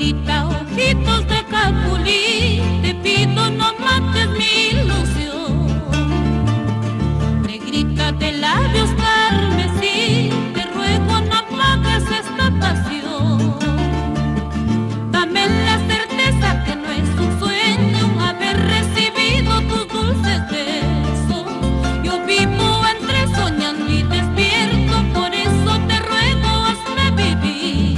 Negrita, ojitos de capulí, te pido no mates mi ilusión. Negrita de labios carmesí, te ruego no apagues esta pasión. Dame la certeza que no es un sueño haber recibido tus dulces besos. Yo vivo entre soñando y despierto, por eso te ruego hazme vivir.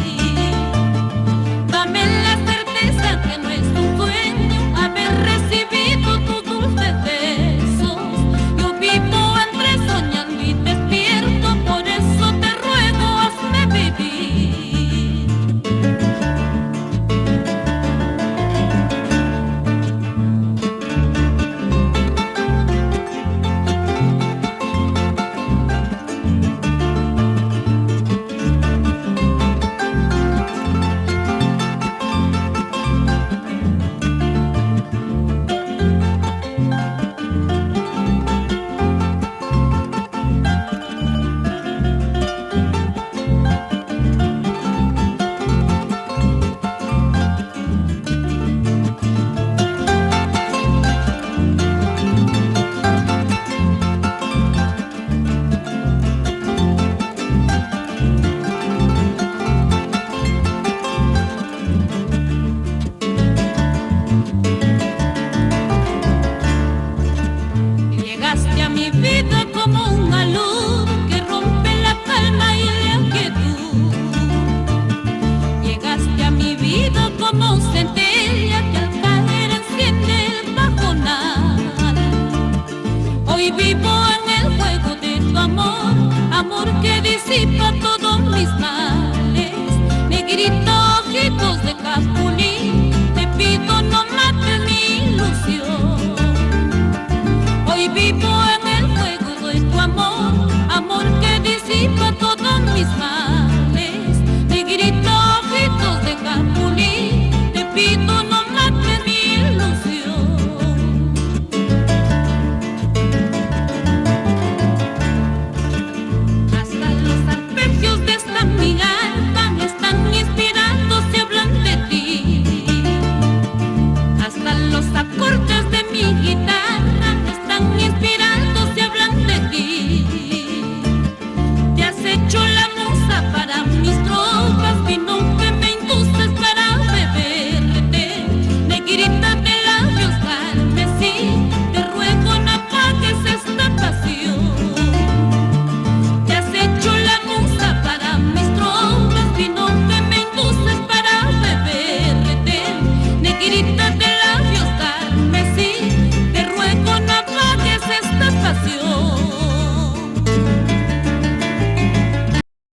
Dame la certeza que no es un sueño haber recibido tus dulces besos. Yo vivo entre soñando y despierto, por eso te ruego hazme vivir. Llegaste a mi vida como una luz que rompe la calma y la inquietud. Llegaste a mi vida como un centella que al caer enciende el pajonal. Hoy vivo en el juego de tu amor, amor que disipa todos mis males. Negrita, ojitos de capulí, te pido no mates mi ilusión. Hoy vivo en el fuego de tu amor, amor que disipa todos mis males.